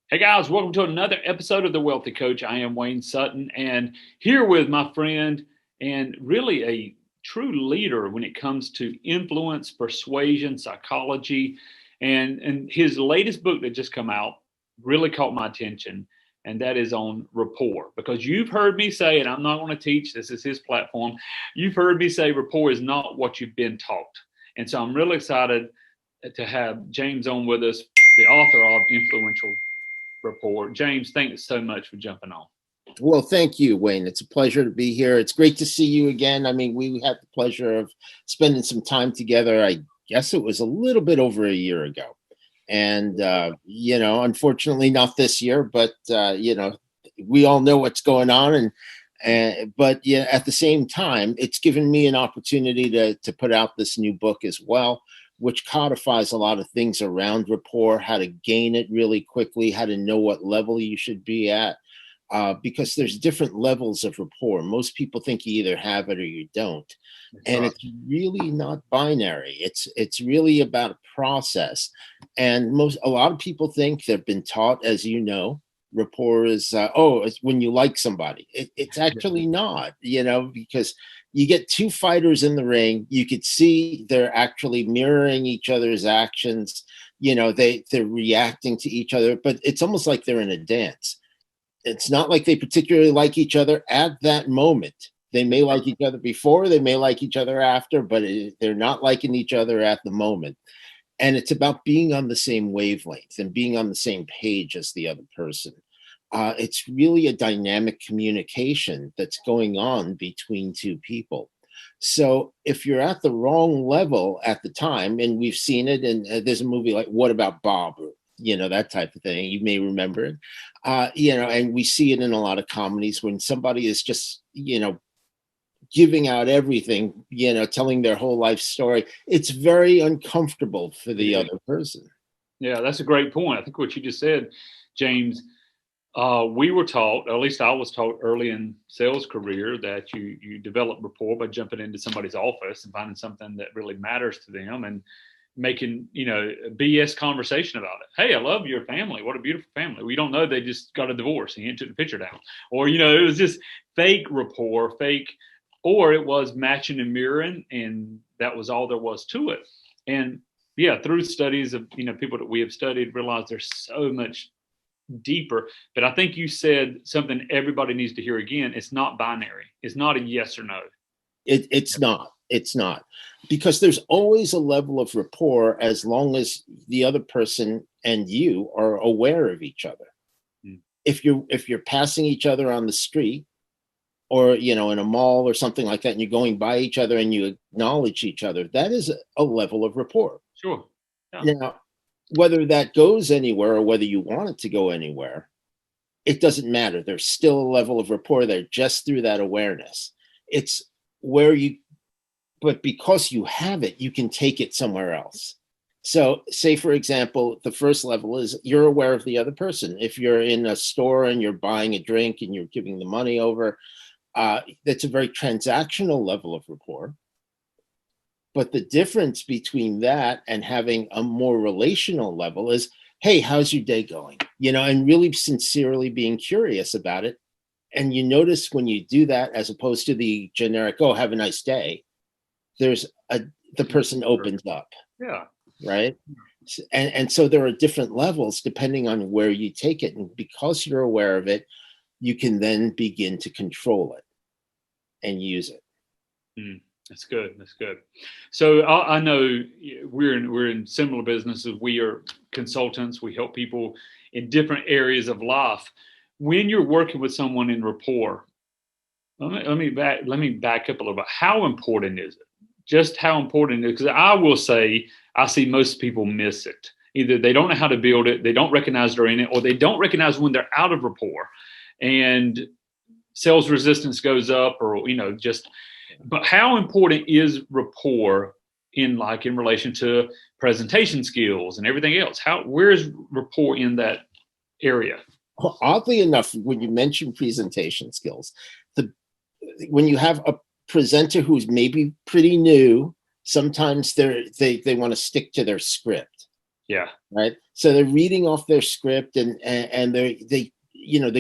Hey guys, welcome to another episode of The Wealthy Coach. I am Wayne Sutton and here with my friend and really a true leader when it comes to influence, persuasion, psychology. And his latest book that just come out really caught my attention, and that is on rapport. Because you've heard me say, and I'm not going to teach, this is his platform. You've heard me say rapport is not what you've been taught. And so I'm really excited to have James on with us, the author of Influential Rapport. James, thanks so much for jumping on. Well, thank you, Wayne. It's a pleasure to be here. It's great to see you again. I mean, we had the pleasure of spending some time together. I guess it was a little bit over a year ago. And, unfortunately not this year, but, we all know what's going on. But yeah, at the same time, it's given me an opportunity to put out this new book as well, which codifies a lot of things around rapport, how to gain it really quickly, how to know what level you should be at, because there's different levels of rapport. Most people think you either have it or you don't, and Right. it's really not binary. It's really about a process, and a lot of people think they've been taught, as you know, rapport is it's when you like somebody. It's actually not, because you get two fighters in the ring, you could see they're actually mirroring each other's actions. They're reacting to each other, but it's almost like they're in a dance. It's not like they particularly like each other at that moment. They may like each other before, they may like each other after, but they're not liking each other at the moment. And it's about being on the same wavelength and being on the same page as the other person. It's really a dynamic communication that's going on between two people. So if you're at the wrong level at the time, and we've seen it, and there's a movie like What About Bob, or that type of thing. You may remember it, and we see it in a lot of comedies when somebody is just, giving out everything, telling their whole life story. It's very uncomfortable for the Yeah. other person. Yeah, that's a great point. I think what you just said, James, we were taught, or at least I was taught early in sales career, that you develop rapport by jumping into somebody's office and finding something that really matters to them and making, a BS conversation about it. Hey, I love your family. What a beautiful family. We don't know they just got a divorce and he took the picture down. Or, it was just fake rapport, fake, or it was matching and mirroring, and that was all there was to it. And yeah, through studies of, people that we have studied, realize there's so much deeper. But I think you said something everybody needs to hear again. It's not binary. It's not a yes or no. It's not. It's not, because there's always a level of rapport as long as the other person and you are aware of each other. Mm. If you're passing each other on the street, or in a mall or something like that, and you're going by each other and you acknowledge each other, that is a level of rapport. Sure. Yeah. Now, whether that goes anywhere or whether you want it to go anywhere, it doesn't matter. There's still a level of rapport there just through that awareness. It's where you, but because you have it, you can take it somewhere else. So, say, for example, the first level is you're aware of the other person. If you're in a store and you're buying a drink and you're giving the money over, that's a very transactional level of rapport. But the difference between that and having a more relational level is, hey, how's your day going? And really sincerely being curious about it. And you notice when you do that, as opposed to the generic, oh, have a nice day, there's the person opens up, Yeah. right? And so there are different levels depending on where you take it. And because you're aware of it, you can then begin to control it and use it. Mm, that's good. That's good. So I know we're in similar businesses. We are consultants. We help people in different areas of life. When you're working with someone in rapport, let me back up a little bit. How important is it? Just how important is it? Because I will say I see most people miss it. Either they don't know how to build it, they don't recognize they're in it, or they don't recognize when they're out of rapport, and sales resistance goes up, or just. But how important is rapport in relation to presentation skills and everything else? Where's rapport in that area? Well, oddly enough, when you mention presentation skills, when you have a presenter who's maybe pretty new, sometimes they want to stick to their script. Yeah. Right. So they're reading off their script, and they're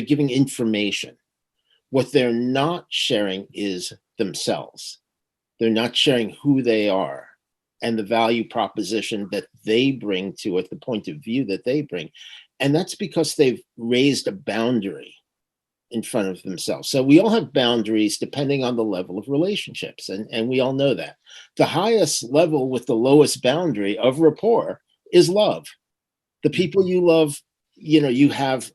giving information. What they're not sharing is themselves. They're not sharing who they are and the value proposition that they bring to it, the point of view that they bring. And that's because they've raised a boundary in front of themselves. So we all have boundaries depending on the level of relationships. And we all know that. The highest level with the lowest boundary of rapport is love. The people you love, you have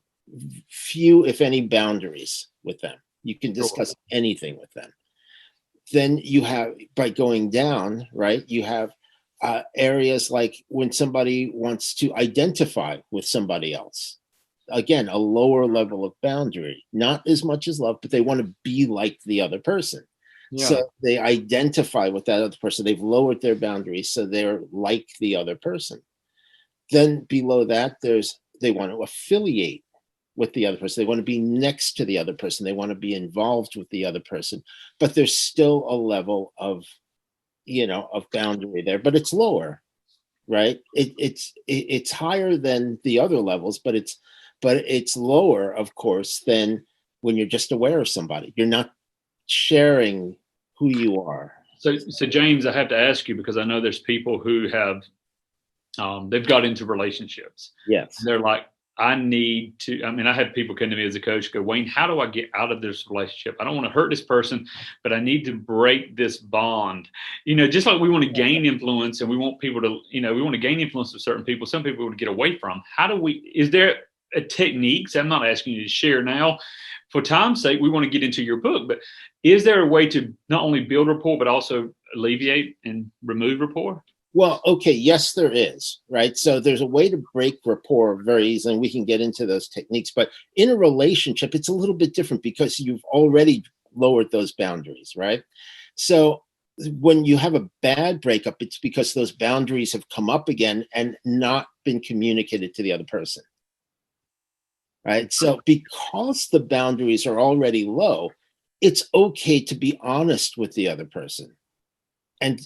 few, if any, boundaries with them. You can discuss anything with them. Then you have, by going down, right, you have areas like when somebody wants to identify with somebody else. Again, a lower level of boundary, not as much as love, but they want to be like the other person. Yeah. So they identify with that other person. They've lowered their boundaries, so they're like the other person. Then below that, they want to affiliate with the other person. They want to be next to the other person. They want to be involved with the other person, but there's still a level of boundary there, but it's lower, right? It's higher than the other levels, but it's lower, of course, than when you're just aware of somebody. You're not sharing who you are. So James, I have to ask you, because I know there's people who have they've got into relationships. Yes. They're like, I had people come to me as a coach go, Wayne, how do I get out of this relationship? I don't want to hurt this person, but I need to break this bond. Just like we want to gain influence, and we want people to, we want to gain influence with certain people. Some people want to get away from. Is there a technique? So I'm not asking you to share now. For time's sake, we want to get into your book, but is there a way to not only build rapport, but also alleviate and remove rapport? Well, okay, yes, there is, right? So there's a way to break rapport very easily, and we can get into those techniques. But in a relationship, it's a little bit different because you've already lowered those boundaries, right? So when you have a bad breakup, it's because those boundaries have come up again and not been communicated to the other person, right? So because the boundaries are already low, it's okay to be honest with the other person.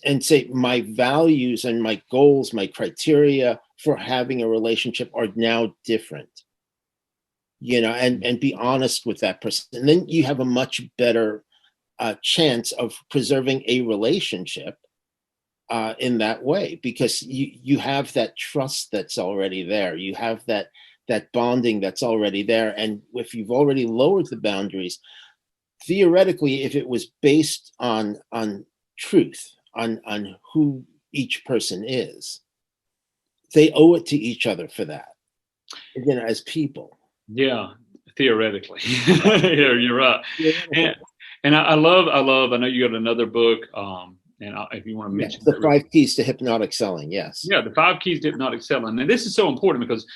And say, my values and my goals, my criteria for having a relationship are now different, and be honest with that person. And then you have a much better chance of preserving a relationship in that way, because you have that trust that's already there. You have that bonding that's already there. And if you've already lowered the boundaries, theoretically, if it was based on truth, on who each person is, they owe it to each other for that, as people. Yeah, theoretically. Yeah, you're right. And I love, I know you got another book, if you want to mention the 5 keys to hypnotic selling. Yes. Yeah, the 5 keys to hypnotic selling. And this is so important because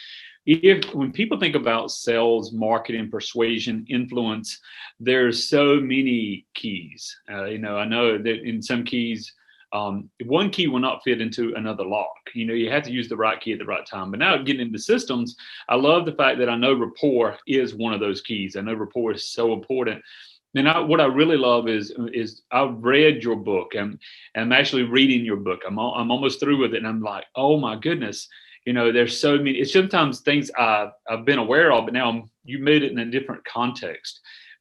when people think about sales, marketing, persuasion, influence, there's so many keys. I know that in some keys, one key will not fit into another lock. You have to use the right key at the right time. But now getting into systems, I love the fact that I know rapport is one of those keys. I know rapport is so important. And what I really love is I've read your book, and I'm actually reading your book. I'm almost through with it, and I'm like, oh my goodness, there's so many. It's sometimes things I've been aware of, but now you made it in a different context.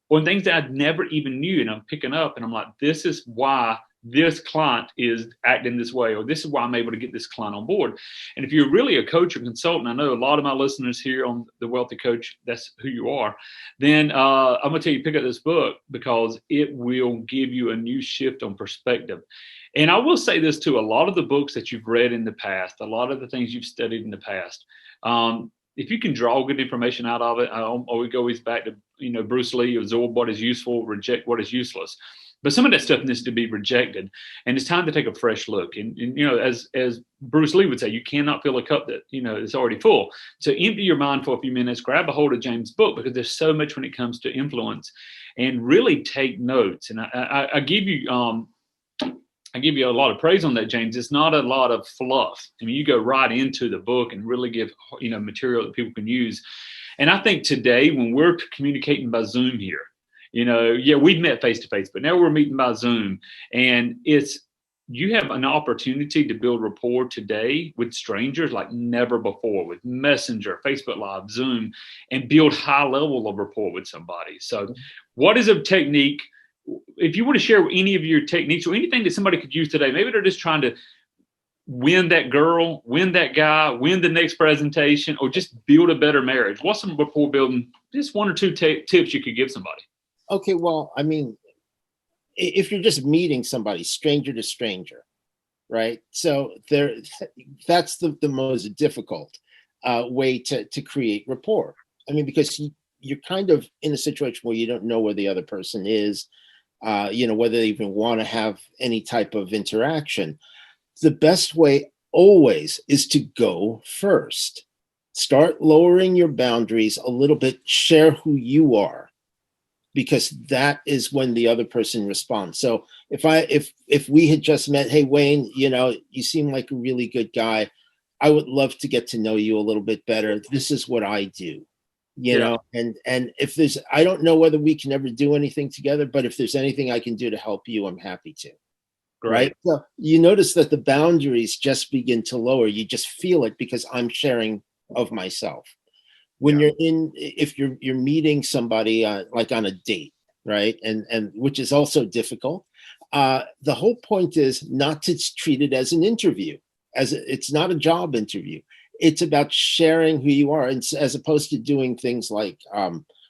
Or things that I never even knew, and I'm picking up, and I'm like, this is why this client is acting this way, or this is why I'm able to get this client on board. And if you're really a coach or consultant, I know a lot of my listeners here on The Wealthy Coach, that's who you are, then I'm going to tell you, pick up this book, because it will give you a new shift on perspective. And I will say this too, a lot of the books that you've read in the past, a lot of the things you've studied in the past, if you can draw good information out of it, I always go back to, Bruce Lee, absorb what is useful, reject what is useless. But some of that stuff needs to be rejected, and it's time to take a fresh look. And as Bruce Lee would say, you cannot fill a cup that is already full. So empty your mind for a few minutes, grab a hold of James' book, because there's so much when it comes to influence, and really take notes. And I give you a lot of praise on that, James. It's not a lot of fluff. I mean, you go right into the book and really give material that people can use. And I think today, when we're communicating by Zoom here, we've met face to face, but now we're meeting by Zoom, and it's you have an opportunity to build rapport today with strangers like never before, with Messenger, Facebook Live, Zoom, and build high level of rapport with somebody. So what is a technique, if you want to share any of your techniques or anything that somebody could use today, maybe they're just trying to win that girl, win that guy, win the next presentation, or just build a better marriage? What's some rapport building, just one or two tips you could give somebody? Okay, well, I mean, if you're just meeting somebody, stranger to stranger, right? So there, that's the most difficult way to create rapport. I mean, because you're kind of in a situation where you don't know where the other person is, whether they even want to have any type of interaction. The best way always is to go first. Start lowering your boundaries a little bit, share who you are, because that is when the other person responds. So if we had just met, hey Wayne, you seem like a really good guy. I would love to get to know you a little bit better. This is what I do. And if there's, I don't know whether we can ever do anything together, but if there's anything I can do to help you, I'm happy to. Great. Right. So you notice that the boundaries just begin to lower. You just feel it because I'm sharing of myself. When if you're meeting somebody like on a date, right, and which is also difficult. The whole point is not to treat it as an interview, it's not a job interview. It's about sharing who you are, and as opposed to doing things like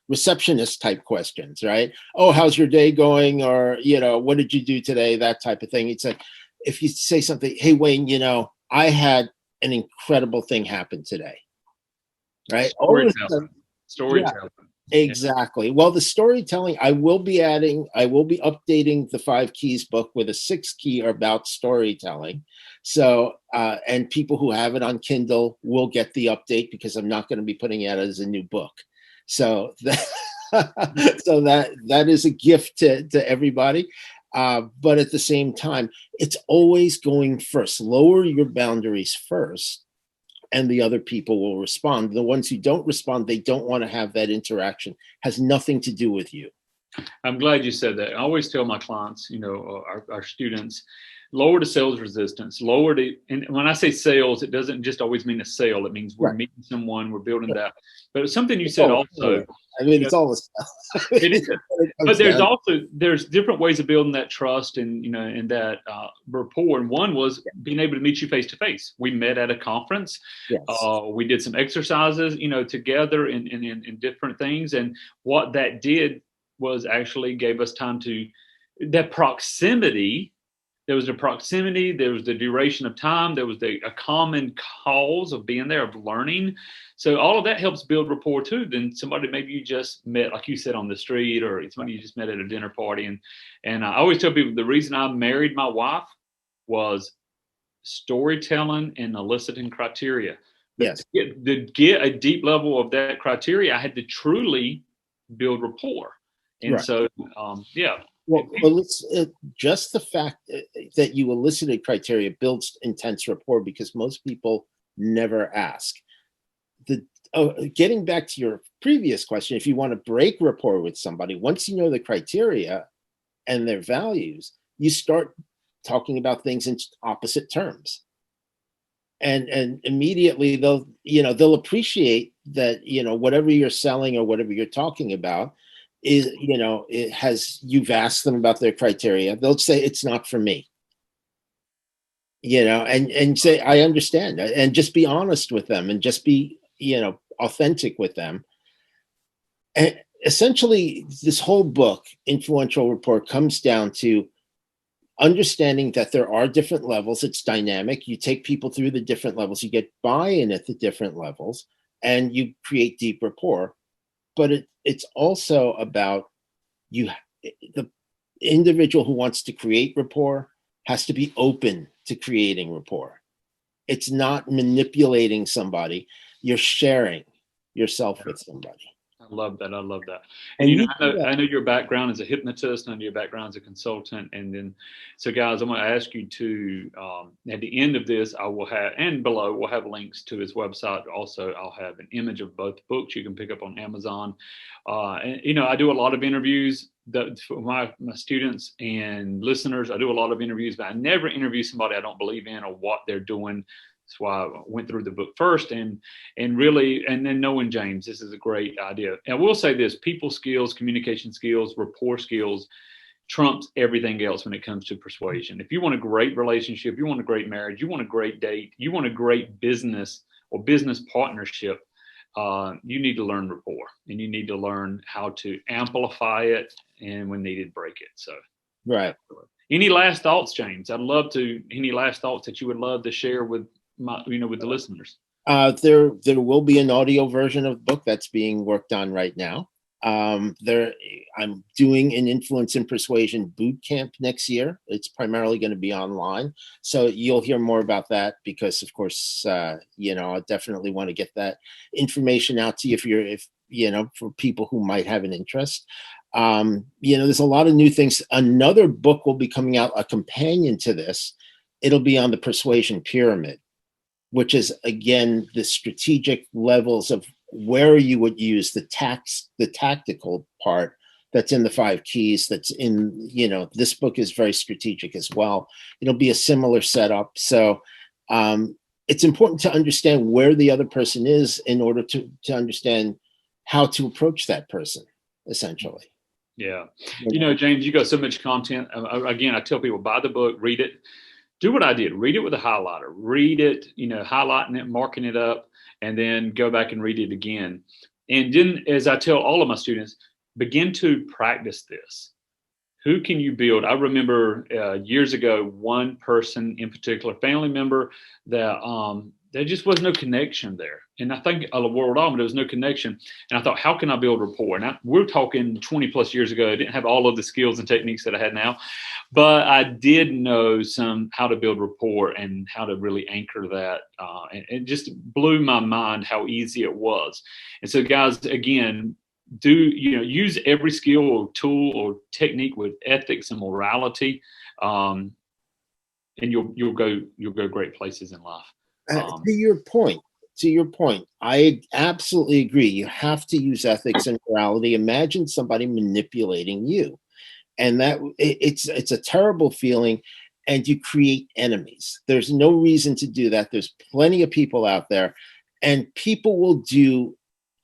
receptionist type questions, right? Oh, how's your day going? Or, what did you do today? That type of thing. It's like, if you say something, hey, Wayne, I had an incredible thing happen today. Right. Storytelling. Exactly. Yeah. Well, the storytelling, I will be updating the 5 keys book with a 6th key about storytelling. So, and people who have it on Kindle will get the update because I'm not going to be putting it out as a new book. So that is a gift to everybody. But at the same time, it's always going first. Lower your boundaries first, and the other people will respond. The ones who don't respond, they don't want to have that interaction. Has nothing to do with you. I'm glad you said that. I always tell my clients, our students, lower the sales resistance, and when I say sales, it doesn't just always mean a sale. It means we're meeting someone, we're building that. But something you said also, I mean, it's all a sale. It is. But there's different ways of building that trust and that rapport. And one was being able to meet you face to face. We met at a conference. Yes. We did some exercises, together in different things. And what that did was actually gave us time to that proximity. There was the proximity, there was the duration of time, there was a common cause of being there, of learning. So all of that helps build rapport too. Then somebody maybe you just met, like you said, on the street, or somebody you just met at a dinner party. And I always tell people the reason I married my wife was storytelling and eliciting criteria. Yes. To get a deep level of that criteria, I had to truly build rapport. And so, Well, just the fact that you elicited criteria builds intense rapport, because most people never ask. Getting back to your previous question, if you want to break rapport with somebody, once you know the criteria and their values, you start talking about things in opposite terms. And immediately they'll appreciate that, whatever you're selling or whatever you're talking about is, you've asked them about their criteria. They'll say it's not for me, and say, I understand, and just be honest with them, and just be, authentic with them. And essentially this whole book, Influential Rapport, comes down to understanding that there are different levels. It's dynamic. You take people through the different levels, you get buy-in at the different levels, and you create deep rapport. But it's also about the individual who wants to create rapport has to be open to creating rapport. It's not manipulating somebody. You're sharing yourself with somebody. I I love that. I love that. And And you know, you do that. I know your background as a hypnotist, I know your background as a consultant, and then so guys, I'm going to ask you to at the end of this, I will have and below we'll have links to his website. Also, I'll have an image of both books you can pick up on Amazon. And you know, I do a lot of interviews for my students and listeners. I do a lot of interviews, but I never interview somebody I don't believe in or what they're doing. That's why I went through the book first and really, and then knowing James, this is a great idea. And I will say this: people skills, communication skills, rapport skills trumps everything else when it comes to persuasion. If you want a great relationship, you want a great marriage, you want a great date, you want a great business or business partnership, you need to learn rapport, and you need to learn how to amplify it and when needed, break it. So, Right. any last thoughts, James? I'd love to. Any last thoughts that you would love to share with with the listeners? There will be an audio version of the book that's being worked on right now. I'm doing an influence and persuasion boot camp next year. It's primarily going to be online, so you'll hear more about that because, of course, I definitely want to get that information out to you if for people who might have an interest. There's a lot of new things. Another book will be coming out, a companion to this. It'll be on the persuasion pyramid, which is, again, the strategic levels of where you would use the tactical part that's in the 5 keys. That's in, this book is very strategic as well. It'll be a similar setup. So it's important to understand where the other person is in order to understand how to approach that person, essentially. Yeah. James, you got so much content. Again, I tell people, buy the book, read it. Do what I did. Read it with a highlighter. Read it, highlighting it, marking it up, and then go back and read it again. And then, as I tell all of my students, begin to practice this. Who can you build? I remember years ago, one person in particular, family member, that there just was no connection there. And I think a world over, there was no connection. And I thought, how can I build rapport? Now, we're talking 20 plus years ago. I didn't have all of the skills and techniques that I had now, but I did know how to build rapport and how to really anchor that. And it just blew my mind how easy it was. And so, guys, again, use every skill or tool or technique with ethics and morality, and you'll go great places in life. To your point, I absolutely agree. You have to use ethics and morality. Imagine somebody manipulating you, and that it's a terrible feeling, and you create enemies. There's no reason to do that. There's plenty of people out there, and people will do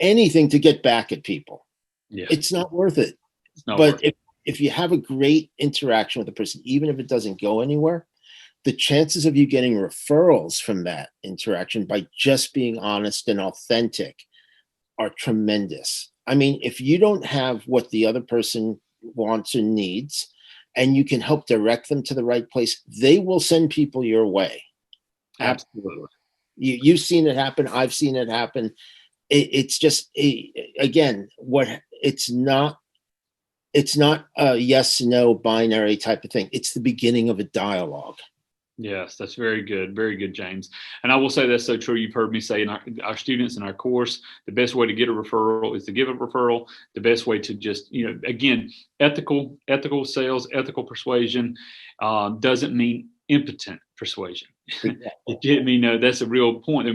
anything to get back at people. Yeah. It's not worth it. But if you have a great interaction with a person, even if it doesn't go anywhere, the chances of you getting referrals from that interaction by just being honest and authentic are tremendous. I mean, if you don't have what the other person wants or needs, and you can help direct them to the right place, they will send people your way. Absolutely. You've seen it happen. I've seen it happen. It's just, again, it's not a yes, no binary type of thing. It's the beginning of a dialogue. Yes, that's very good. Very good, James. And I will say that's so true. You've heard me say in our students in our course, the best way to get a referral is to give a referral. The best way to just, again, ethical sales, ethical persuasion doesn't mean impotent persuasion. That's a real point.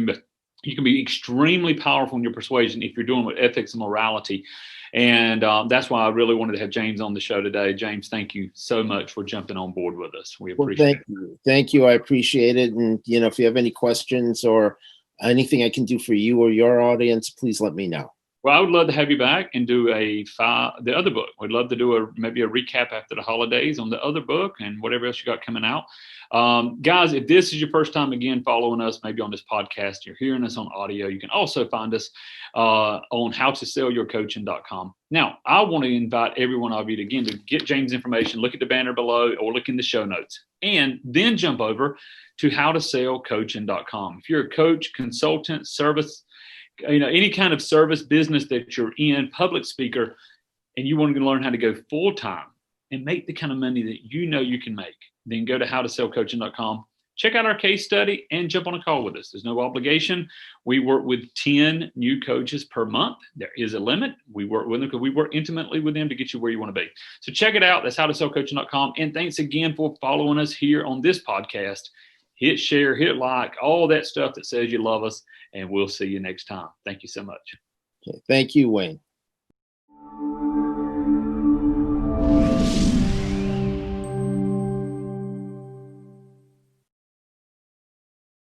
You can be extremely powerful in your persuasion if you're doing with ethics and morality. And that's why I really wanted to have James on the show today. James, thank you so much for jumping on board with us. We appreciate it. Thank you. I appreciate it. And, if you have any questions or anything I can do for you or your audience, please let me know. Well, I would love to have you back and do the other book. We'd love to do maybe a recap after the holidays on the other book and whatever else you got coming out. Guys, if this is your first time again following us, maybe on this podcast, you're hearing us on audio, you can also find us on howtosellyourcoaching.com. Now, I want to invite every one of you to get James' information, look at the banner below or look in the show notes, and then jump over to howtosellcoaching.com. If you're a coach, consultant, service, any kind of service business that you're in, public speaker, and you want to learn how to go full time and make the kind of money that you can make, then go to howtosellcoaching.com. check out our case study and jump on a call with us. There's no obligation. We work with 10 new coaches per month. There is a limit. We work with them because we work intimately with them to get you where you want to be. So check it out. That's howtosellcoaching.com. And thanks again for following us here on this podcast. Hit share, hit like, all that stuff that says you love us, and we'll see you next time. Thank you so much. Okay. Thank you, Wayne.